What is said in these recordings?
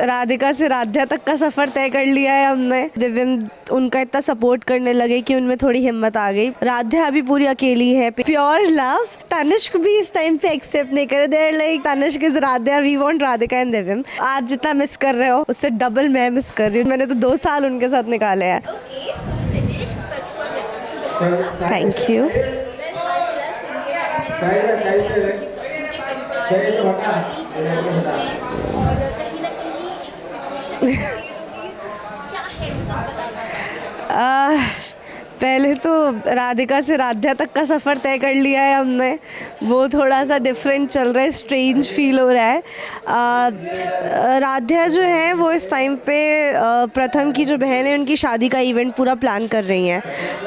राधिका से राध्या तक का सफ़र तय कर लिया है हमने। दिव्यम उनका इतना सपोर्ट करने लगे कि उनमें थोड़ी हिम्मत आ गई। राध्या अभी पूरी अकेली है। Pure love. तनिष्क भी इस टाइम पे एक्सेप्ट नहीं करे। There like Tanishq is Radhya, we want Radhika and Divyam. आज जितना मिस कर रहे हो उससे डबल मैं मिस कर रही हूँ। मैंने तो 2 साल उनके साथ निकाले हैं। Thank you. पहले तो राधिका से राध्या तक का सफ़र तय कर लिया है हमने। वो थोड़ा सा डिफरेंट चल रहा है, स्ट्रेंज फील हो रहा है। राध्या जो है वो इस टाइम पे प्रथम की जो बहन है उनकी शादी का इवेंट पूरा प्लान कर रही हैं,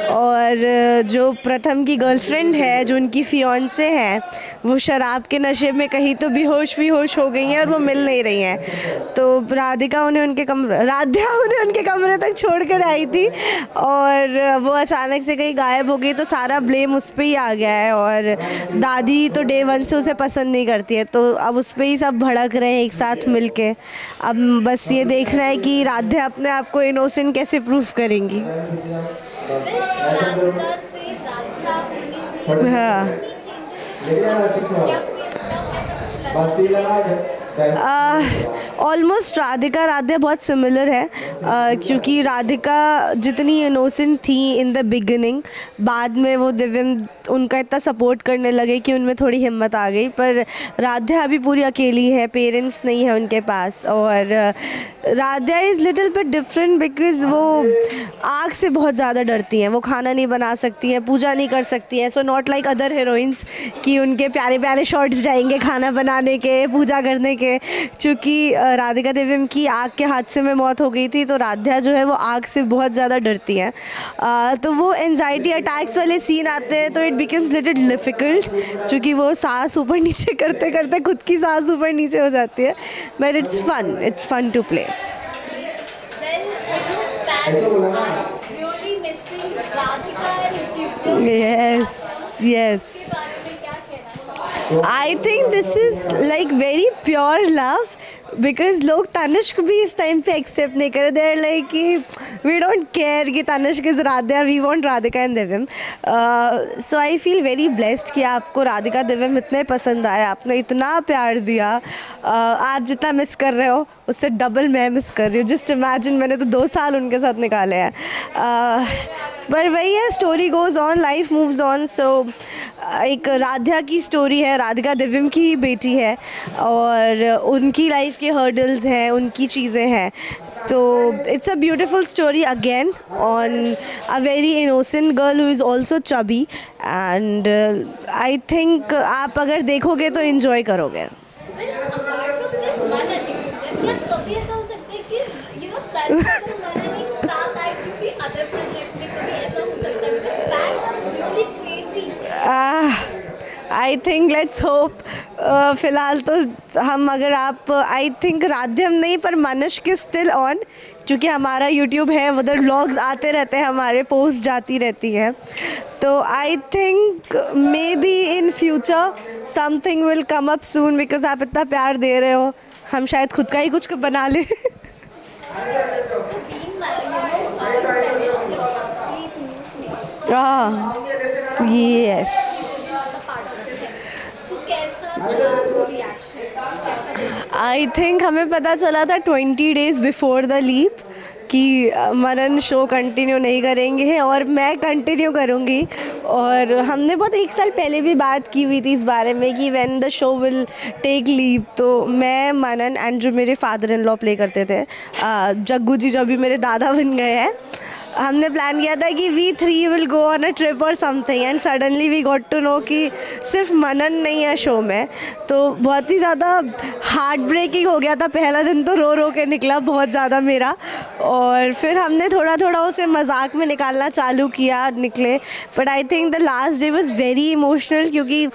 और जो प्रथम की गर्लफ्रेंड है, जो उनकी फियांसे है, वो शराब के नशे में कहीं तो बेहोश हो गई हैं और वो मिल नहीं रही हैं। तो राधिका उन्हें राध्या उन्हें उनके कमरे तक छोड़ कर आई थी और वो अचानक से कहीं गायब हो गई, तो सारा ब्लेम उस पर ही आ गया है। और दादी तो डे 1 से उसे पसंद नहीं करती है, तो अब उस पर ही सब भड़क रहे हैं एक साथ मिलके। अब बस ये देखना है कि राध्या अपने आप को इनोसेंट कैसे प्रूव करेंगी। हाँ, ऑलमोस्ट राधिका राध्या बहुत सिमिलर है, क्योंकि राधिका जितनी इनोसेंट थी इन द बिगिनिंग, बाद में वो दिव्यम उनका इतना सपोर्ट करने लगे कि उनमें थोड़ी हिम्मत आ गई। पर राध्या अभी पूरी अकेली है, पेरेंट्स नहीं है उनके पास। और Radhya is little bit different because वो आग से बहुत ज़्यादा डरती हैं। वो खाना नहीं बना सकती हैं, पूजा नहीं कर सकती हैं। So not like other heroines कि उनके प्यारे प्यारे शॉट्स जाएंगे खाना बनाने के, पूजा करने के। चूँकि राधिका दिव्यम की आग के हादसे में मौत हो गई थी, तो राध्या जो है वो आग से बहुत ज़्यादा डरती हैं। तो वो एंजाइटी अटैक्स वाले सीन आते हैं तो इट बिकम्स लिटिल डिफ़िकल्ट, क्योंकि वो सांस ऊपर नीचे करते करते खुद की सांस ऊपर नीचे हो जाती है। But it's fun to play. Yes. I think this is like very pure love, because लोग तनिष्क भी इस टाइम पे एक्सेप्ट नहीं करे। देयर लाइक कि वी डोंट केयर कि Tanishq is Radhika, we want Radhika and Divyam. So I feel very blessed कि आपको राधिका दिव्यम इतने पसंद आए, आपने इतना प्यार दिया। आज जितना मिस कर रहे हो उससे डबल मैं मिस कर रही हूँ। जस्ट इमेजिन, मैंने तो 2 साल उनके साथ निकाले हैं। पर वही है, story goes on, life moves on. So एक राध्या की स्टोरी है, राधिका दिव्यम की ही बेटी है, और उनकी लाइफ के हर्डल्स हैं, उनकी चीज़ें हैं। तो it's a beautiful story again on a very innocent girl who is also chubby, and I think आप अगर देखोगे तो इन्जॉय करोगे। I think let's hope. फ़िलहाल तो हम, अगर आप, आई थिंक राध्यम नहीं पर मनुष्क स्टिल ऑन, क्योंकि हमारा यूट्यूब है, उधर व्लॉग्स आते रहते हैं, हमारे पोस्ट जाती रहती हैं। तो I think may be in future something will come up soon, because आप इतना प्यार दे रहे हो, हम शायद खुद का ही कुछ बना लें। यस। आई थिंक हमें पता चला था 20 days बिफोर द लीप कि मनन शो कंटिन्यू नहीं करेंगे, और मैं कंटिन्यू करूँगी। और हमने बहुत 1 साल पहले भी बात की हुई थी इस बारे में कि when the show will take leave, तो मैं, मनन एंड जो मेरे फादर इन लॉ प्ले करते थे, जग्गू जी जो अभी मेरे दादा बन गए हैं, हमने प्लान किया था कि we 3 will go on a trip और something, and suddenly we got to know कि सिर्फ मनन नहीं है शो में। तो बहुत ही ज़्यादा हार्ट ब्रेकिंग हो गया था। पहला दिन तो रो रो के निकला बहुत ज़्यादा मेरा, और फिर हमने थोड़ा थोड़ा उसे मजाक में निकालना चालू किया, निकले। But I think the last day was very emotional, क्योंकि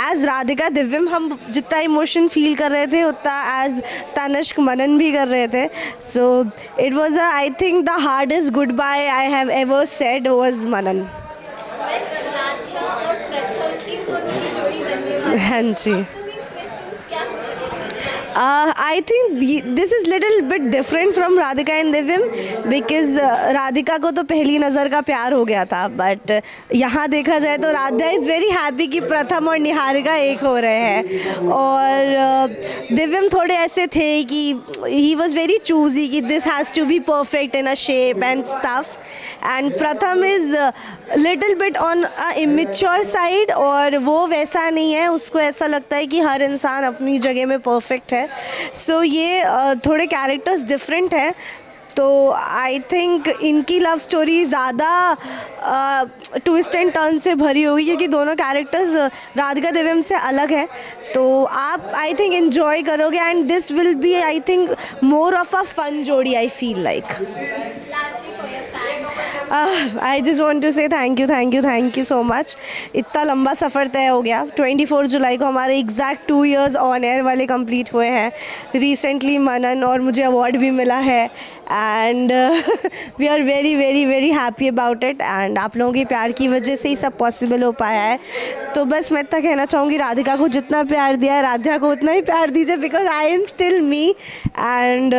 एज राधिका दिव्यम हम जितना इमोशन फील कर रहे थे उतना एज तनिष्क मनन भी कर रहे थे। So it was I think the hardest goodbye I have ever said was Manan. हाँ जी। I think this is little bit different from Radhika and Divyam because Radhika को तो पहली नज़र का प्यार हो गया था, बट यहाँ देखा जाए तो राधा इज़ वेरी हैप्पी कि प्रथम और निहारिका एक हो रहे हैं, और दिव्यम थोड़े ऐसे थे कि ही वॉज वेरी चूजी कि this has to be perfect in a shape and stuff, and Pratham is little bit on a immature side, और वो वैसा नहीं है, उसको ऐसा लगता है कि हर इंसान अपनी जगह में परफेक्ट है. सो ये थोड़े कैरेक्टर्स डिफरेंट हैं, तो आई थिंक इनकी लव स्टोरी ज़्यादा ट्विस्ट एंड टर्न से भरी होगी क्योंकि दोनों कैरेक्टर्स राधिका दिव्यम से अलग है. तो आप आई थिंक इन्जॉय करोगे and this will be I think more of a fun जोड़ी, I feel like. I just want to say thank you so much. इतना लंबा सफ़र तय हो गया. 24 जुलाई को हमारे एग्जैक्ट 2 years ऑन एयर वाले कंप्लीट हुए हैं. रिसेंटली मनन और मुझे अवार्ड भी मिला है, and we are very very very happy about it, and आप लोगों के प्यार की वजह से ही सब पॉसिबल हो पाया है. तो बस मैं इतना कहना चाहूँगी, राधिका को जितना प्यार दिया है राधा को उतना ही प्यार दीजिए, because I am still me, and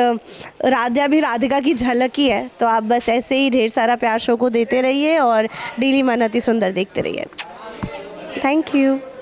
Radha भी राधिका की झलक ही है. तो आप बस ऐसे ही ढेर सारा प्यार शो को देते रहिए और डेली मन अति सुंदर देखते रहिए. Thank you.